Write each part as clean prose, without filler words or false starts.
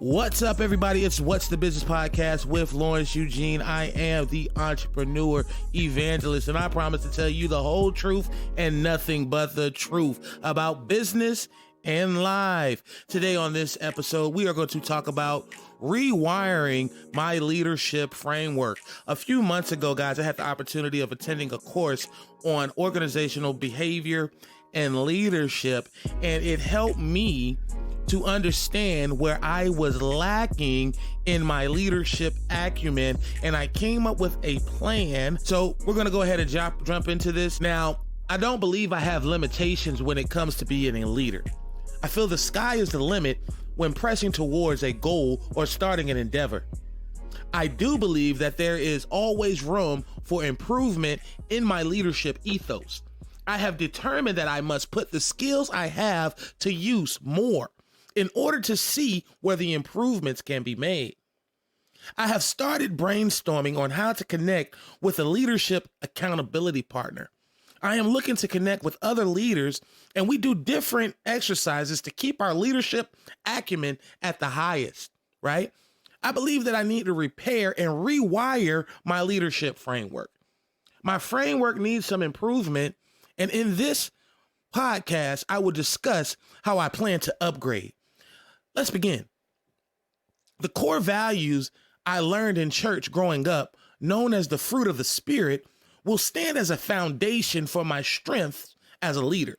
What's up, everybody? It's What's the Business Podcast with Lawrence Eugene. I am the entrepreneur evangelist, and I promise to tell you the whole truth and nothing but the truth about business and life. Today on this episode, we are going to talk about rewiring my leadership framework. A few months ago, guys, I had the opportunity of attending a course on organizational behavior and leadership, and it helped me to understand where I was lacking in my leadership acumen, and I came up with a plan. So we're gonna go ahead and jump into this. Now, I don't believe I have limitations when it comes to being a leader. I feel the sky is the limit when pressing towards a goal or starting an endeavor. I do believe that there is always room for improvement in my leadership ethos. I have determined that I must put the skills I have to use more in order to see where the improvements can be made. I have started brainstorming on how to connect with a leadership accountability partner. I am looking to connect with other leaders, and we do different exercises to keep our leadership acumen at the highest, right? I believe that I need to repair and rewire my leadership framework. My framework needs some improvement, and in this podcast, I will discuss how I plan to upgrade. Let's begin. The core values I learned in church growing up, known as the fruit of the Spirit, will stand as a foundation for my strengths as a leader.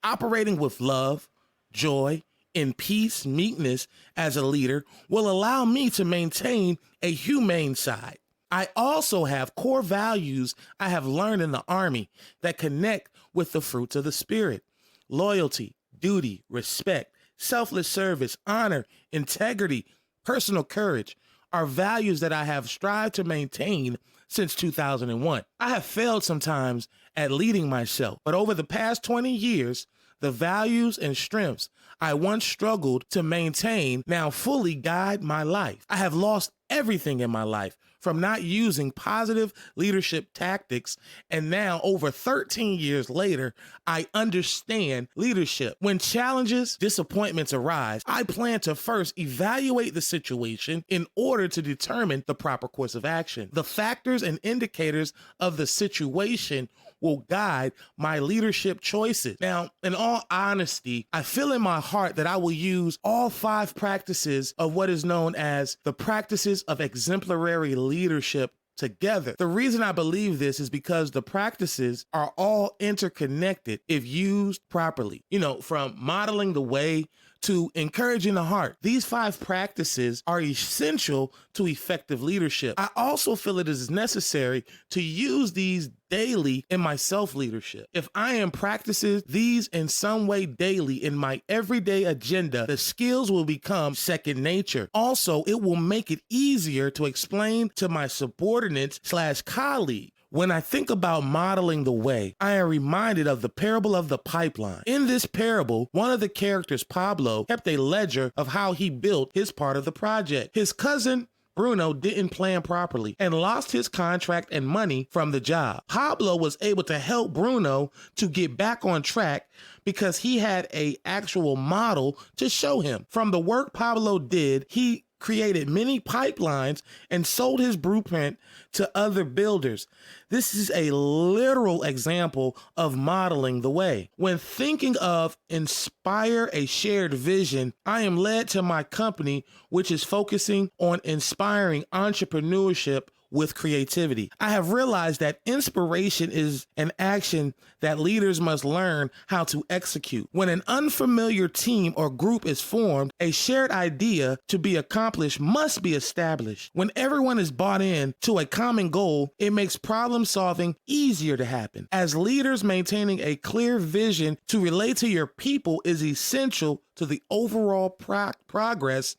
Operating with love, joy, and peace, meekness as a leader will allow me to maintain a humane side. I also have core values I have learned in the Army that connect with the fruits of the Spirit: loyalty, duty, respect, selfless service, honor, integrity, personal courage are values that I have strived to maintain since 2001. I have failed sometimes at leading myself, but over the past 20 years, the values and strengths I once struggled to maintain now fully guide my life. I have lost everything in my life from not using positive leadership tactics, and now over 13 years later, I understand leadership. When challenges, disappointments arise, I plan to first evaluate the situation in order to determine the proper course of action. The factors and indicators of the situation will guide my leadership choices. Now, in all honesty, I feel in my heart that I will use all 5 practices of what is known as the practices of exemplary leadership together. The reason I believe this is because the practices are all interconnected if used properly. From modeling the way to encouraging the heart. These 5 practices are essential to effective leadership. I also feel it is necessary to use these daily in my self-leadership. If I am practicing these in some way daily in my everyday agenda, the skills will become second nature. Also, it will make it easier to explain to my subordinates/colleagues. When I think about modeling the way, I am reminded of the parable of the pipeline. In this parable, one of the characters, Pablo, kept a ledger of how he built his part of the project. His cousin, Bruno, didn't plan properly and lost his contract and money from the job. Pablo was able to help Bruno to get back on track because he had an actual model to show him. From the work Pablo did, he created many pipelines and sold his blueprint to other builders. This is a literal example of modeling the way. When thinking of inspire a shared vision, I am led to my company, which is focusing on inspiring entrepreneurship with creativity. I have realized that inspiration is an action that leaders must learn how to execute. When an unfamiliar team or group is formed, a shared idea to be accomplished must be established. When everyone is bought in to a common goal, it makes problem solving easier to happen. As leaders, maintaining a clear vision to relate to your people is essential to the overall progress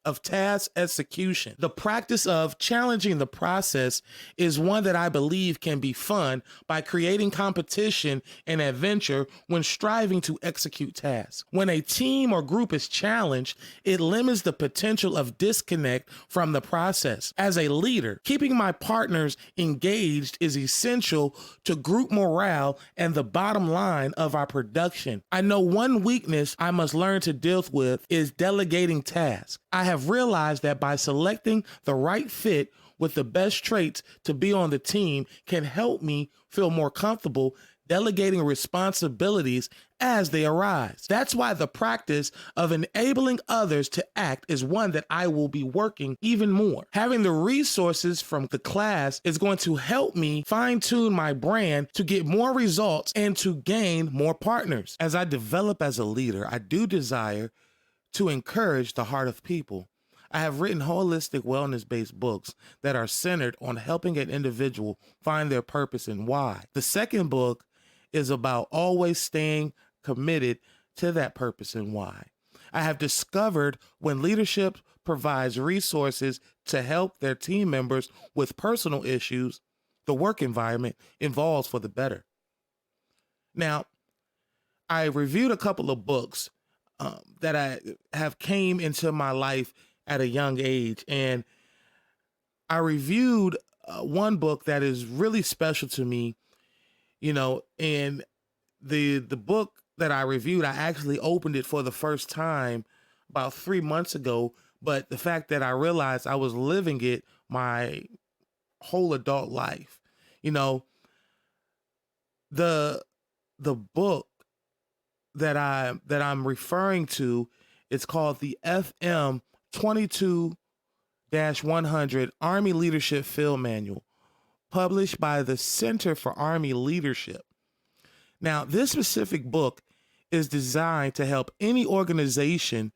of task execution. The practice of challenging the process is one that I believe can be fun by creating competition and adventure when striving to execute tasks. When a team or group is challenged, it limits the potential of disconnect from the process. As a leader, keeping my partners engaged is essential to group morale and the bottom line of our production. I know one weakness I must learn to deal with is delegating tasks. I have have realized that by selecting the right fit with the best traits to be on the team can help me feel more comfortable delegating responsibilities as they arise. That's why the practice of enabling others to act is one that I will be working even more. Having the resources from the class is going to help me fine-tune my brand to get more results and to gain more partners. As I develop as a leader, I do desire to encourage the heart of people. I have written holistic wellness-based books that are centered on helping an individual find their purpose and why. The second book is about always staying committed to that purpose and why. I have discovered when leadership provides resources to help their team members with personal issues, the work environment evolves for the better. Now, I reviewed a couple of books that I have came into my life at a young age, and I reviewed one book that is really special to me, and the book that I reviewed, I actually opened it for the first time about 3 months ago, but the fact that I realized I was living it my whole adult life, the book that I'm referring to, it's called the FM 22-100 Army Leadership Field Manual, published by the Center for Army Leadership. Now, this specific book is designed to help any organization,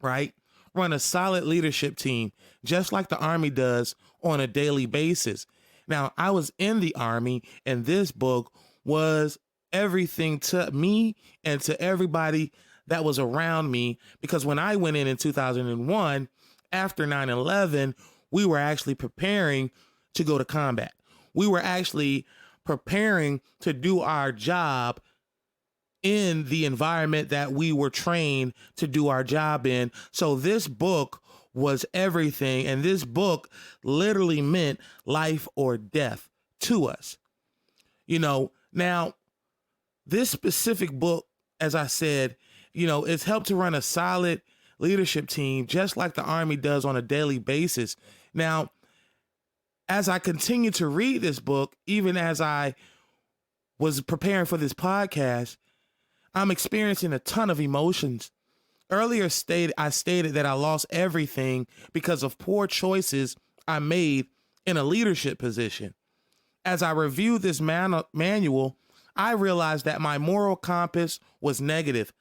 right, run a solid leadership team, just like the Army does on a daily basis. Now, I was in the Army, and this book was everything to me and to everybody that was around me, because when I went in 2001, after 9/11, we were actually preparing to go to combat. We were actually preparing to do our job in the environment that we were trained to do our job in. So this book was everything, and this book literally meant life or death to us. Now, this specific book, as I said, it's helped to run a solid leadership team, just like the Army does on a daily basis. Now, as I continue to read this book, even as I was preparing for this podcast, I'm experiencing a ton of emotions. Earlier I stated that I lost everything because of poor choices I made in a leadership position. As I reviewed this manual, I realized that my moral compass was negative,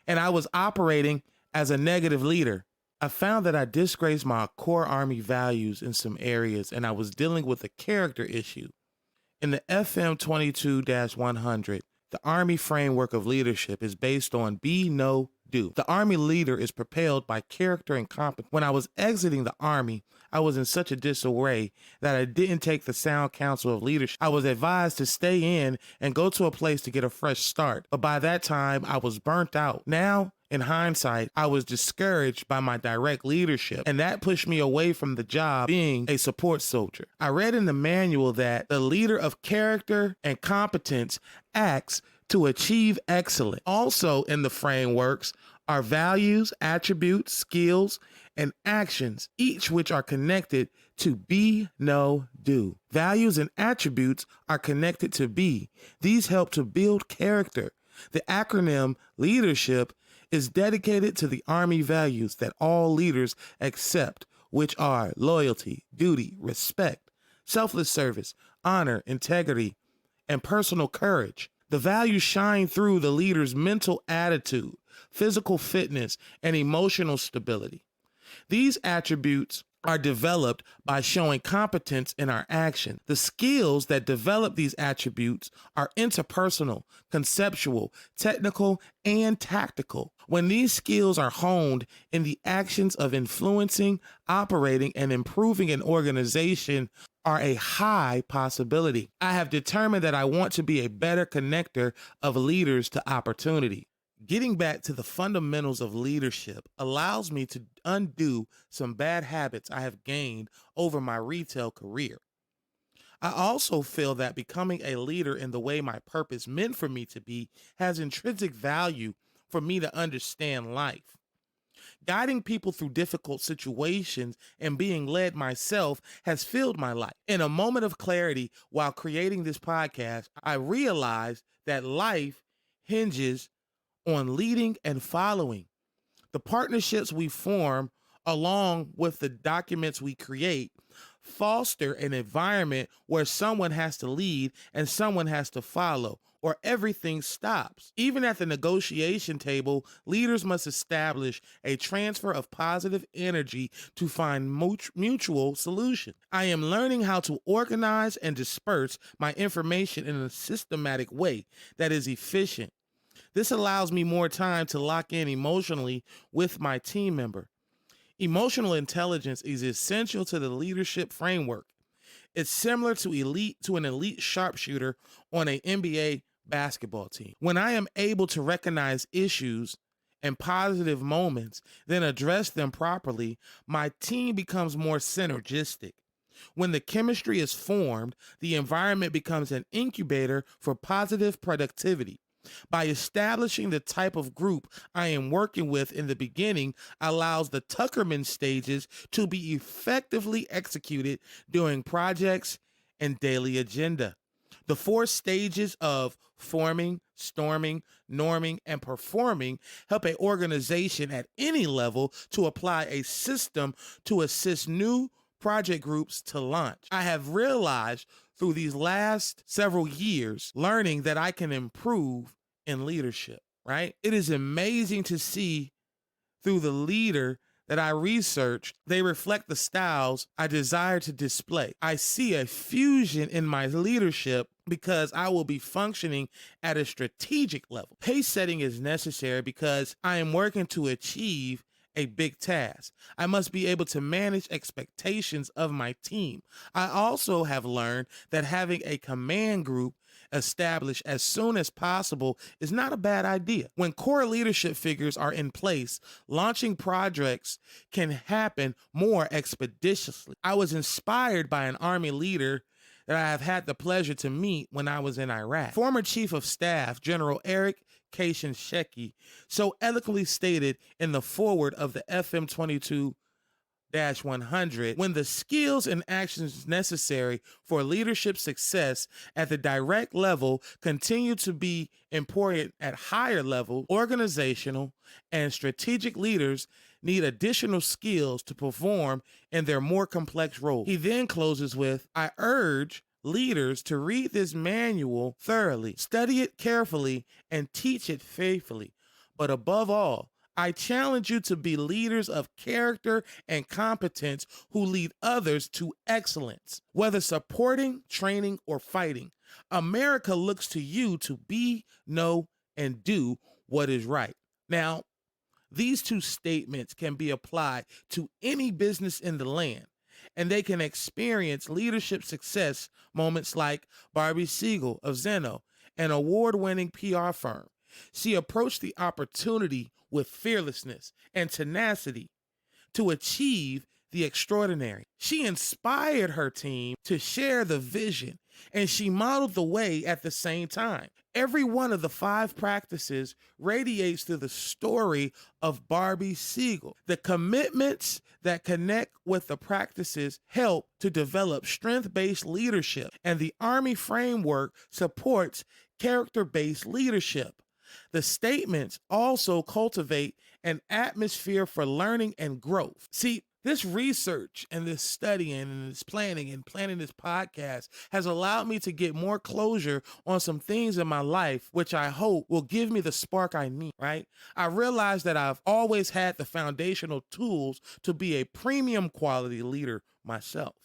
and I was operating as a negative leader. I found that I disgraced my core Army values in some areas, and I was dealing with a character issue. In the FM 22-100, the Army framework of leadership is based on be, know, do. The Army leader is propelled by character and competence. When I was exiting the Army, I was in such a disarray that I didn't take the sound counsel of leadership. I was advised to stay in and go to a place to get a fresh start. But by that time, I was burnt out. Now, in hindsight, I was discouraged by my direct leadership, and that pushed me away from the job being a support soldier. I read in the manual that the leader of character and competence acts to achieve excellence. Also in the frameworks are values, attributes, skills, and actions, each which are connected to be, know, do. Values and attributes are connected to be. These help to build character. The acronym leadership is dedicated to the Army values that all leaders accept, which are loyalty, duty, respect, selfless service, honor, integrity, and personal courage. The values shine through the leader's mental attitude, physical fitness, and emotional stability. These attributes are developed by showing competence in our action. The skills that develop these attributes are interpersonal, conceptual, technical, and tactical. When these skills are honed in the actions of influencing, operating, and improving an organization are a high possibility. I have determined that I want to be a better connector of leaders to opportunity. Getting back to the fundamentals of leadership allows me to undo some bad habits I have gained over my retail career. I also feel that becoming a leader in the way my purpose meant for me to be has intrinsic value for me to understand life. Guiding people through difficult situations and being led myself has filled my life. In a moment of clarity while creating this podcast, I realized that life hinges on leading and following. The partnerships we form, along with the documents we create, foster an environment where someone has to lead and someone has to follow, or everything stops. Even at the negotiation table, leaders must establish a transfer of positive energy to find mutual solution. I am learning how to organize and disperse my information in a systematic way that is efficient. This allows me more time to lock in emotionally with my team member. Emotional intelligence is essential to the leadership framework. It's similar to an elite sharpshooter on an NBA basketball team. When I am able to recognize issues and positive moments, then address them properly, my team becomes more synergistic. When the chemistry is formed, the environment becomes an incubator for positive productivity. By establishing the type of group I am working with in the beginning allows the Tuckerman stages to be effectively executed during projects and daily agenda. The 4 stages of forming, storming, norming, and performing help an organization at any level to apply a system to assist new project groups to launch. I have realized through these last several years learning that I can improve in leadership, right? It is amazing to see through the leader that I researched, they reflect the styles I desire to display. I see a fusion in my leadership because I will be functioning at a strategic level. Pace setting is necessary because I am working to achieve a big task. I must be able to manage expectations of my team. I also have learned that having a command group established as soon as possible is not a bad idea. When core leadership figures are in place, launching projects can happen more expeditiously. I was inspired by an Army leader that I have had the pleasure to meet when I was in Iraq. Former Chief of Staff, General Eric Cation Shecky, so eloquently stated in the foreword of the FM 22-100, when the skills and actions necessary for leadership success at the direct level continue to be important at higher level, organizational and strategic leaders need additional skills to perform in their more complex roles. He then closes with, I urge leaders to read this manual thoroughly, study it carefully, and teach it faithfully. But above all, I challenge you to be leaders of character and competence who lead others to excellence. Whether supporting, training, or fighting, America looks to you to be, know, and do what is right. Now, these 2 statements can be applied to any business in the land, and they can experience leadership success moments like Barbie Siegel of Zeno, an award-winning PR firm. She approached the opportunity with fearlessness and tenacity to achieve the extraordinary. She inspired her team to share the vision, and she modeled the way at the same time. Every one of the 5 practices radiates through the story of Barbie Siegel. The commitments that connect with the practices help to develop strength-based leadership, and the Army framework supports character-based leadership. The statements also cultivate an atmosphere for learning and growth. See, this research and this studying and this planning this podcast has allowed me to get more closure on some things in my life, which I hope will give me the spark I need, right? I realize that I've always had the foundational tools to be a premium quality leader myself.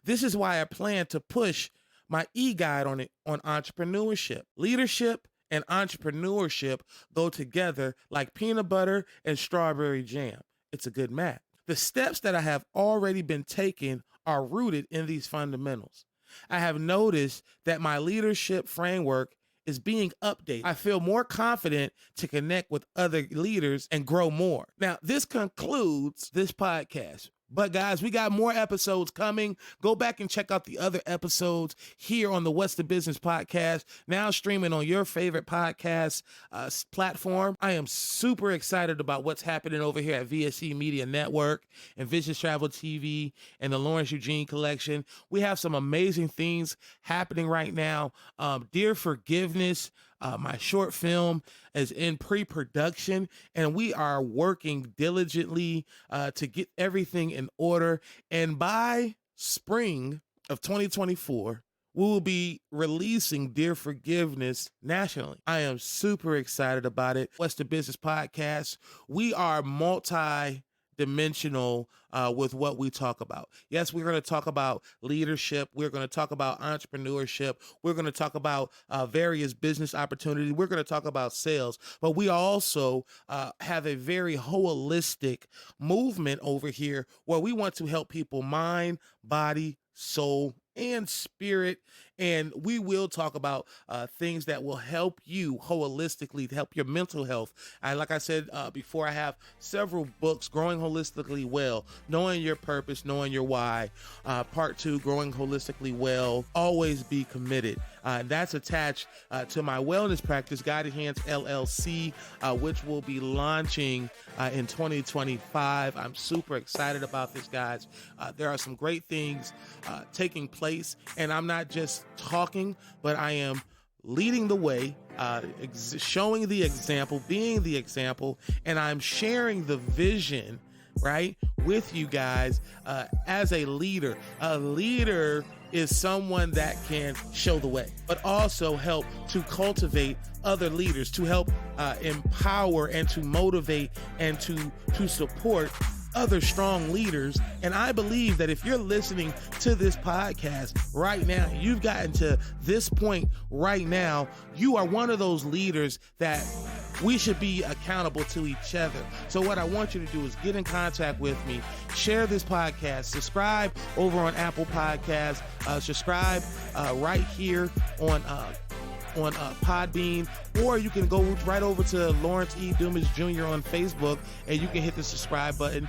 This is why I plan to push my e-guide on entrepreneurship. Leadership and entrepreneurship go together like peanut butter and strawberry jam. It's a good match. The steps that I have already been taking are rooted in these fundamentals. I have noticed that my leadership framework is being updated. I feel more confident to connect with other leaders and grow more. Now, this concludes this podcast. But guys, we got more episodes coming. Go back and check out the other episodes here on the What's the Business podcast, now streaming on your favorite podcast platform. I am super excited about what's happening over here at VSE Media Network and Visions Travel TV and the Lawrence Eugene Collection. We have some amazing things happening right now. Dear Forgiveness, my short film is in pre-production, and we are working diligently to get everything in order. And by spring of 2024, we will be releasing Dear Forgiveness nationally. I am super excited about it. What's the Business podcast? We are multi-dimensional with what we talk about. Yes, we're going to talk about leadership. We're going to talk about entrepreneurship. We're going to talk about various business opportunities. We're going to talk about sales, but we also have a very holistic movement over here where we want to help people mind, body, soul, and spirit. And we will talk about things that will help you holistically, to help your mental health. Like I said before, I have several books, Growing Holistically Well, Knowing Your Purpose, Knowing Your Why. Part 2, Growing Holistically Well, Always Be Committed. That's attached to my wellness practice, Guided Hands LLC, which will be launching in 2025. I'm super excited about this, guys. There are some great things taking place, and I'm not just talking, but I am leading the way, showing the example, being the example, and I'm sharing the vision, right, with you guys as a leader. A leader is someone that can show the way, but also help to cultivate other leaders, to help empower and to motivate and to support other strong leaders. And I believe that if you're listening to this podcast right now, you've gotten to this point right now, you are one of those leaders that we should be accountable to each other. So what I want you to do is get in contact with me, share this podcast, subscribe over on Apple Podcasts, subscribe right here on Podbean, or you can go right over to Lawrence E. Dumas Jr. on Facebook, and you can hit the subscribe button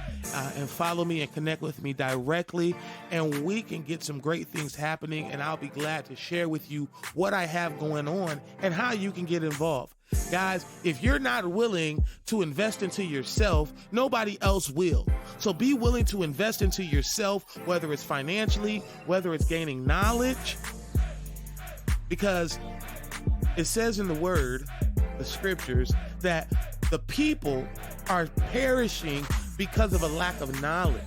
and follow me and connect with me directly, and we can get some great things happening, and I'll be glad to share with you what I have going on and how you can get involved. Guys, if you're not willing to invest into yourself, nobody else will. So be willing to invest into yourself, whether it's financially, whether it's gaining knowledge, because it says in the word, the scriptures, that the people are perishing because of a lack of knowledge.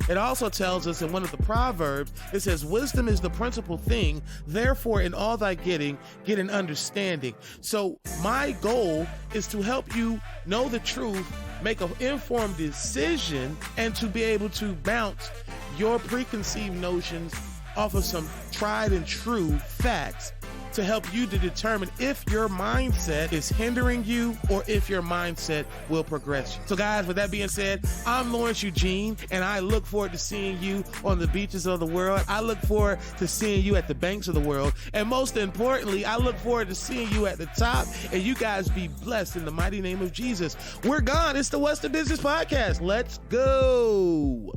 It also tells us in one of the Proverbs, it says, wisdom is the principal thing. Therefore, in all thy getting, get an understanding. So my goal is to help you know the truth, make an informed decision, and to be able to bounce your preconceived notions off of some tried and true facts to help you to determine if your mindset is hindering you or if your mindset will progress you. So guys, with that being said, I'm Lawrence Eugene, and I look forward to seeing you on the beaches of the world. I look forward to seeing you at the banks of the world. And most importantly, I look forward to seeing you at the top, and you guys be blessed in the mighty name of Jesus. We're gone. It's the What's the Business podcast. Let's go.